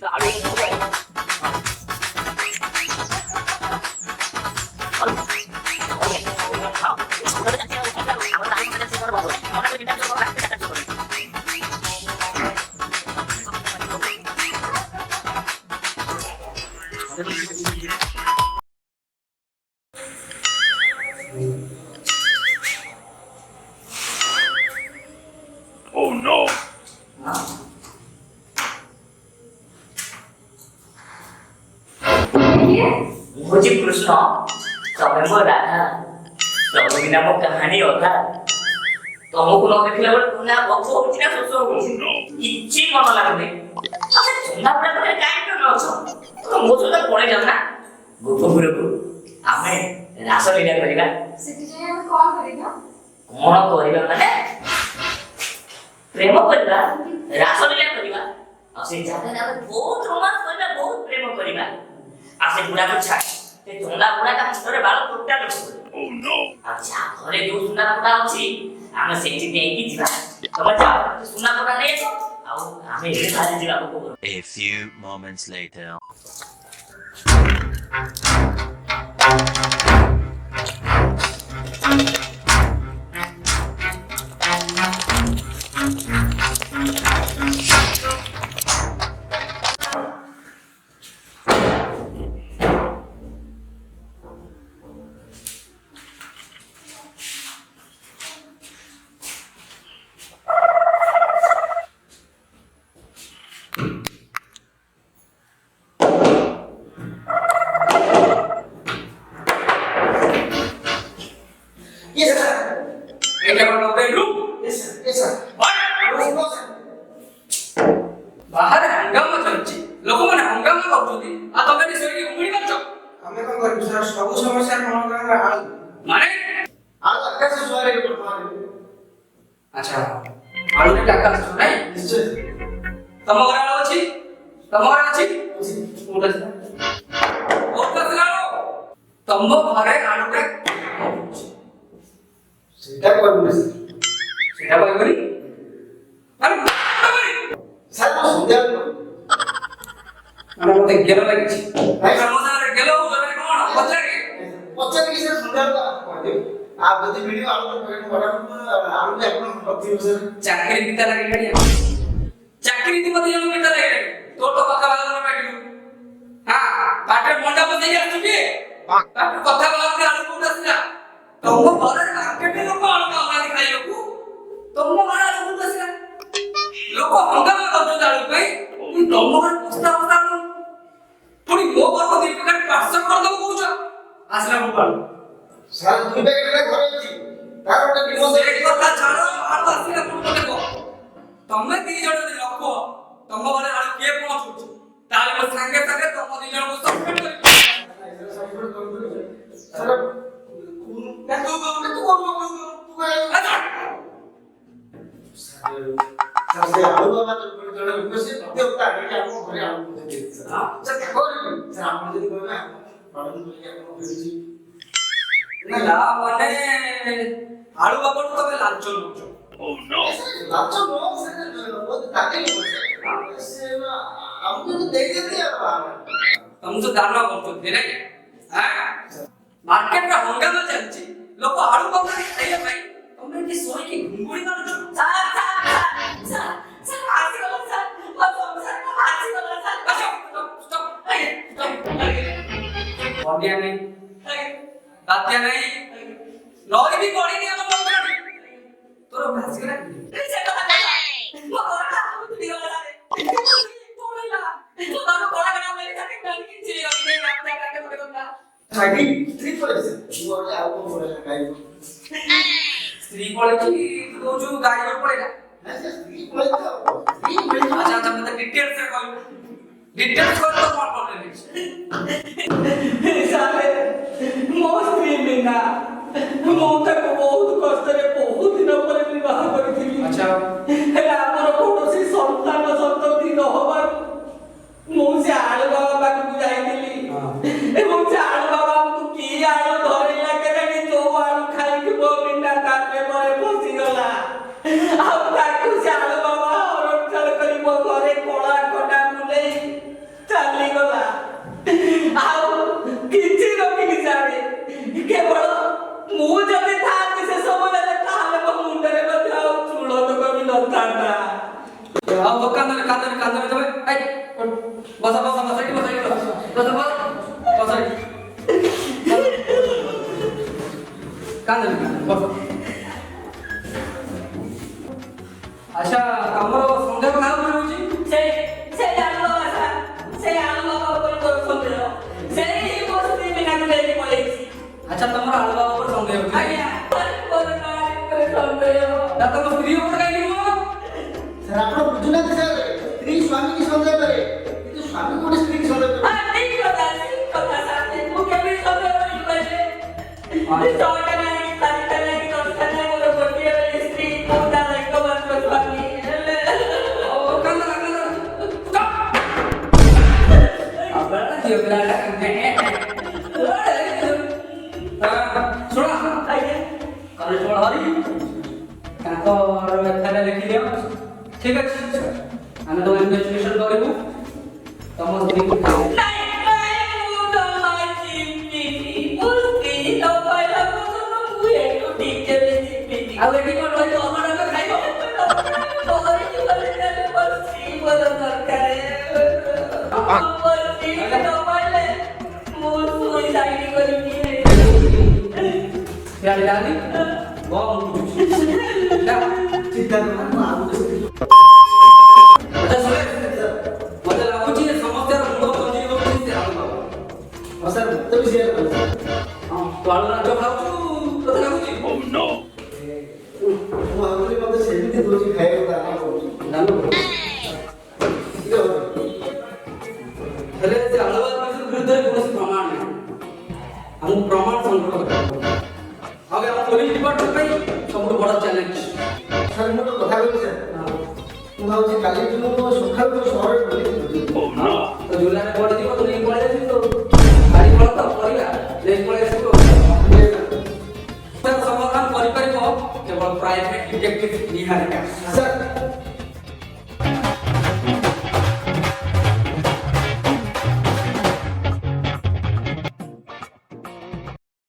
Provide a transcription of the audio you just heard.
Oh no! मुझे कृष्ण स्वयं राधा प्रभु बिना मो कहानी अधा तुमको न देखले बड़ तुना भक्ष होची ना सोसो किछि मन लागने अबे सुना पड़ा करे काई तो न छ तो मो सदा पळे जाऊ ना गोपपुर को आमे रास लीला करिबा सेठी जे हम कोन करिबा कोन करिबा माने प्रेम करिबा रास लीला करिबा आ से जाने ना बहुत रोमांस करिबा बहुत प्रेम करिबा आ से बुढ़ा को छाड़ ते जोंदा बुढ़ा का मुंडरे बाल टोटा लो Oh no! अच्छा घरे जो सुना बुढ़ा अछि आमे सेठी देकी जिबा तब जा सुना बुढ़ा नै तो आ आमे ए भाजी जिबा को A few moments later. Yes, sir. Get out of the bedroom. Yes, sir. Yes, sir. What? No, no, sir. बाहर हंगामा चलछि लोक माने हंगामा करछथि आ तबे नि सोई उंगली मारछ हमें कौन करिब सर सब समस्या समाधान आल माने आल आकाश सुआरे के पठवा अच्छा आलू के टाका छ नै निश्चय तम घर आलो अछि तम घर अछि उठा लालो तम घरे आलू के सेटा करबो सर सेटा कोइ करी अरे सर को सुंदर माने मते गेलो लागिछि भाई समोसा रे गेलो जरे कोन पछारे पचन की सर सुंदर कहते आप यदि वीडियो आलू के पैकेट बड़ा आलू के अपन रखी सर चाकरी पिता लागि गडी चाकरी दी मते जण पिता लागि तो कथा लागल न बैठलु हां पाटे मंडा बसै आछु के पाटे कथा लागल आलू कोटा सिला तम घरे मार्केट लोक आलू का खाइलकु तम घरे आलू कोटा सिला लोक हंगामा करछो आलू पई तम घरे पस्ता पस्ता पुनी मो घर को दीप का पार्सल कर दो कहूछ आसला मोबाइल सर दुई पैकेट रे घरे अछि तार ओटे बिमो से कथा छाड़ो आलू आसला पुनी देखो तमे दी जण लोक तम घरे आलू के पहुंचुछ ताले मो संगे संगे तम दी जण को सबमिट कर सर तू सर से आलू बाबा तो जण उपसे मते उता के हम घरे आलू दे सर सर देखो सर आप जदी कहना बाबू बोले आप भेजी ना ला माने आलू बाबा तो तमे लांचो लुचो Oh no! लाचो नो सर वो ताके लो से ना हमको तो दे देते हैं तुम तो दाना करतो दे रे हां मार्केट में हंगामा चलछि लोक आलू बाबा खाइए भाई तुमने की सोई की घुंगुड़ी मारो सर आसी गलो सर मत सर आसी गलो सर अच्छा स्टॉप ओडिया नहीं बात्या नहीं लॉरी भी बड़ी नहीं हम बोल रहे तोर भासी गला से तो मो कोरा तुडी गला रे तोला तो ताको कोरा करा मेरे साथे कान की चिली गली नहीं आप क्या करके बोले तुमना खाली थ्री पड़े सर वो आपको बोले गाय स्त्री पड़े की तो जो गाय को पड़ेगा नहीं सर थ्री पड़े तो थ्री पड़े अच्छा अच्छा मतलब डिटेल से कॉल डिटेल्स को तो कौन बोल रहे साले मोस्त्री बिना मोता को बहुत कष्ट रे बहुत दिन पर विवाह करिथिली अच्छा हेला हमर कोनोसी संतान संतति न होबार मो से आलू बाबा पाक जाइथिली एवं से आलू बाबा तू की आलू धरिला केनी जो आलू खाइ के बो बिना तापे मरे फसी गला आ ताकू से आलू बाबा और चल करी मो घरे कोला कोटा मुले ଆଇ ବସ ବସ ବସ ଏଠି ବସ ଏଠି ବସ ବସ ବସ ଏଠି କାନ୍ଦନି ବସ ଆଚ୍ଛା ଆମର ସନ୍ଦେହ କାହା ଉପରେ ହଉଛି ସେ ଆଳୁ ବାବା ସେ ଆଳୁ ବାବା ଉପରେ ତୋର ସନ୍ଦେହ ସେଇ ବସ୍ତି ବିନାକୁ ନେଇକି ପଳେଇଛି ଆଚ୍ଛା ତମର ଆଳୁ ବାବା ଉପରେ ସନ୍ଦେହ ହଉଛି ଆଜ୍ଞା ମୋର ନାରୀ ଉପରେ ସନ୍ଦେହ ନା ତମ ସ୍ତ୍ରୀ ଉପରେ କାହିଁକି ନୁହଁ ସାର୍ ଆପଣ ବୁଝୁନାହାନ୍ତି ସାର୍ ସ୍ତ୍ରୀ ସ୍ୱାମୀକି ସନ୍ଦେହ କରେ କିନ୍ତୁ ସ୍ୱାମୀ ଗୋଟେ ସ୍ତ୍ରୀକି ସନ୍ଦେହ କରେ ଠିକ କଥା ସାଥି ମୁଁ କେମିତି ସନ୍ଦେହ କରିକି କହିଲେ ଛଅଟା ନାହିଁ ସାତଟା ନାହିଁ ଦଶଟା ନାହିଁ ମୋର ଗୋଟିଏ ସ୍ତ୍ରୀ ମୁଁ ତାର ଏକମାତ୍ର ସ୍ୱାମୀ ହେଲେ ଓ କାନ୍ଦନା ଆବଡ଼ା ଝିଅ ପିଲାଟା ଶୁଣ ଆଜ୍ଞା କନେଷ୍ଟବଳ ହରି ତାଙ୍କର ଲେଖାରେ ଲେଖିଦିଅ ଠିକ ଅଛି ଆମେ ତ ଇନଭେଷ୍ଟିଗେସନ କରିବୁ ତମ ସ୍ତ୍ରୀକୁ ନାଇଁ ନାଇଁ ମୁଁ ଜମା ଚିପିନି ମୋ ସ୍ତ୍ରୀ ନ ପାଇଲା ପର୍ଯ୍ୟନ୍ତ ମୁଁ ଏଠୁ ଟିକେ ବି ଚିପିନି ଆଉ ଏଠି କଣ ରହିବ ଅମର ଖାଇବ ଧରିକି ଗଲେ ତାହେଲେ ମୋର ସ୍ତ୍ରୀ ମୋର ଦରକାର ମୋ ସ୍ତ୍ରୀ ନ ପାଇଲେ ମୁଁ ସୁଇସାଇଡ୍ କରିବି ସିଆଡେ ଯାଆନି ବମ୍ ଚିନ୍ତା କରନା ମୁଁ ଆଉ ଗୋଟେ ସ୍ତ୍ରୀ ଆଚ୍ଛା ଶୁଣେ ମତେ ଲାଗୁଛି ଯେ ସମସ୍ତର ମୁଣ୍ଡ ପଞ୍ଜିକ କରୁଛି ସେ ଆଳୁ ବାବା ହଁ ସାର୍ ମତେ ବି ସେୟା ଲାଗୁଛି ହଁ ତୁ ଆଳୁ ରାଜ ଖାଉଛୁ ତତେ ଲାଗୁଛି Oh no! ମୁଁ ଭାବୁଥିଲି ମତେ ସେମିତି ଦଉଛି ଖାଇବାକୁ ଦାନା କରୁଛି ଜାଣିଲୁ ଟିକେ ହବ ହେଲେ ସେ ଆଳୁ ବାବା ବିରୁଦ୍ଧରେ କୌଣସି ପ୍ରମାଣ ନାହିଁ ଆମକୁ ପ୍ରମାଣ ସଂଗ୍ରହ କରିବାକୁ ଆଉ ଆମ ପୋଲିସ ଡିପାର୍ଟମେଣ୍ଟ ପାଇଁ ସବୁଠୁ ବଡ଼ ଚ୍ୟାଲେଞ୍ଜ ସାର୍ ମୁଁ ଗୋଟେ କଥା କହିବି ସାର୍ ମୁଁ ଭାବୁଛି କାଲି ମୁଁ ସକାଳୁ ସହରରେ ବୁଲିକି Oh no! ତ ଜୁଲାଇରେ ପଡ଼ିଯିବ